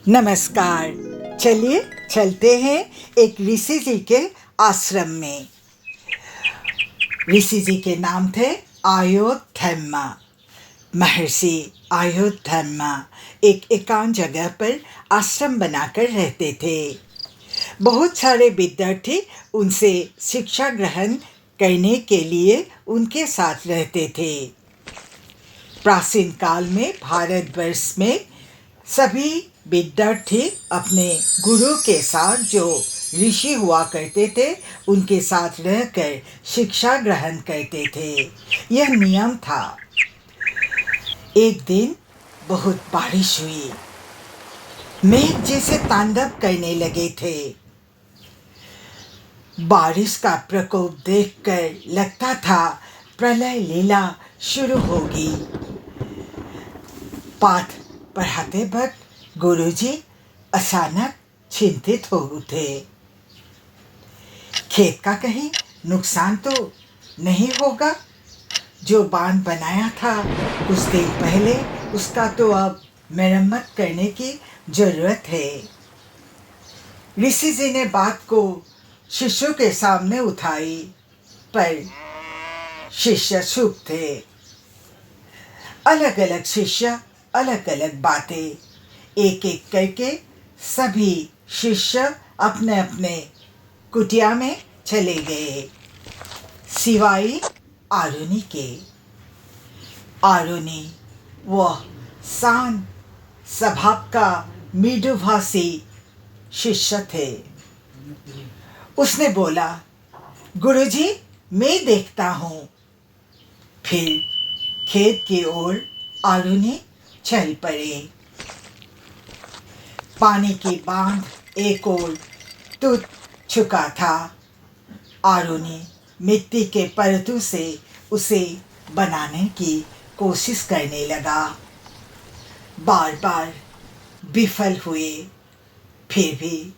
नमस्कार। चलिए चलते हैं एक ऋषि जी के आश्रम में। ऋषि जी के नाम थे अयोधर्मा। महर्षि अयोधर्मा एक एकांत जगह पर आश्रम बनाकर रहते थे। बहुत सारे विद्यार्थी उनसे शिक्षा ग्रहण करने के लिए उनके साथ रहते थे। प्राचीन काल में भारतवर्ष में सभी विद्यार्थी अपने गुरु के साथ, जो ऋषि हुआ करते थे, उनके साथ रहकर शिक्षा ग्रहण करते थे। यह नियम था। एक दिन बहुत बारिश हुई। मेघ जैसे तांडव करने लगे थे। बारिश का प्रकोप देखकर लगता था प्रलय लीला शुरू होगी। पाठ पढ़ाते वक्त गुरुजी अचानक चिंतित हो उठे। खेत का कहीं नुकसान तो नहीं होगा? जो बांध बनाया था कुछ दिन पहले, उसका तो अब मरम्मत करने की जरूरत है। ऋषि जी ने बात को शिष्यों के सामने उठाई, पर शिष्य चुप थे। अलग अलग शिष्य, अलग अलग बातें। एक एक करके सभी शिष्य अपने अपने कुटिया में चले गए, सिवाय आरुणि के। आरुणि वह शांत स्वभाव का मृदुभाषी शिष्य थे। उसने बोला, गुरुजी, मैं देखता हूँ। फिर खेत की ओर आरुणि चल पड़े। पानी की बांध एक ओर टूट चुका था। आरुणि मिट्टी के परतों से उसे बनाने की कोशिश करने लगा। बार बार विफल हुए। फिर भी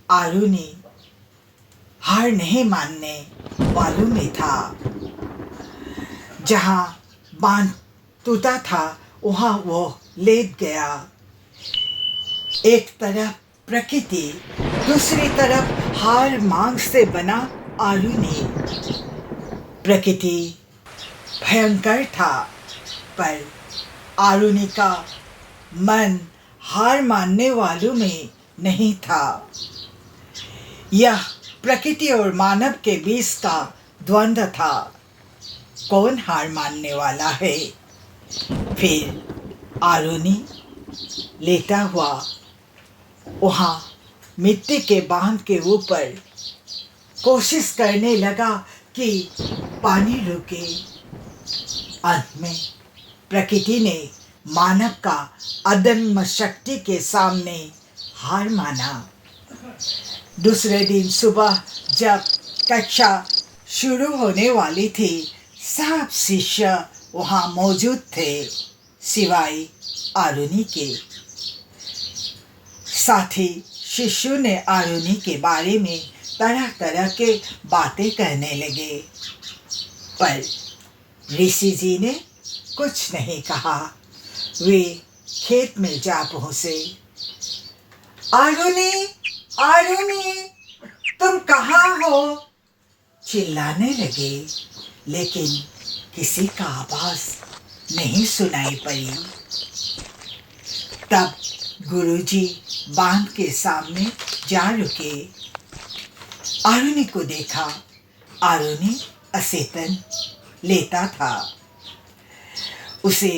आरुणि हार नहीं मानने वालों में था। जहाँ बांध टूटा था वहाँ वो लेट गया। एक तरफ प्रकृति, दूसरी तरफ हार मांग से बना आरुणि। प्रकृति भयंकर था, पर आरुणि का मन हार मानने वालों में नहीं था। यह प्रकृति और मानव के बीच का द्वंद्व था। कौन हार मानने वाला है? फिर आरुणि लेटा हुआ वहाँ मिट्टी के बांध के ऊपर कोशिश करने लगा कि पानी रुके। अंत में प्रकृति ने मानव का अदम्य शक्ति के सामने हार माना। दूसरे दिन सुबह जब कक्षा शुरू होने वाली थी, सब शिष्य वहाँ मौजूद थे, सिवाय आरुणि के। साथी शिष्यों ने आरुणि के बारे में तरह तरह के बातें कहने लगे, पर ऋषि जी ने कुछ नहीं कहा। वे खेत में जा पहुंचे। आरुणि, आरुणि, तुम कहाँ हो? चिल्लाने लगे, लेकिन किसी का आवाज नहीं सुनाई पड़ी। तब गुरुजी बांध के सामने जा रुके। आरुणि को देखा। आरुणि अचेतन लेटा था। उसे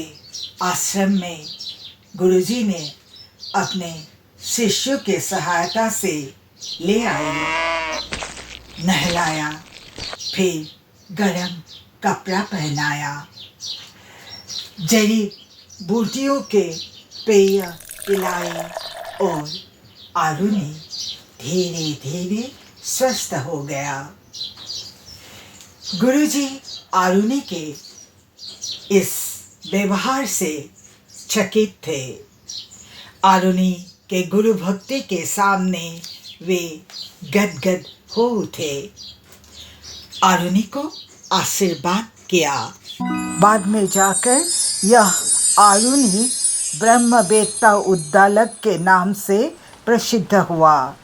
आश्रम में गुरुजी ने अपने शिष्यों के सहायता से ले आए, नहलाया, फिर गरम कपड़ा पहनाया, जड़ी बूटियों के पेय पिलाए और आरुणि धीरे धीरे स्वस्थ हो गया। गुरुजी आरुणि के इस व्यवहार से चकित थे। आरुणि के गुरु भक्ति के सामने वे गदगद हो उठे। आरुणि को आशीर्वाद किया। बाद में जाकर यह आरुणि ब्रह्मवेत्ता उद्दालक के नाम से प्रसिद्ध हुआ।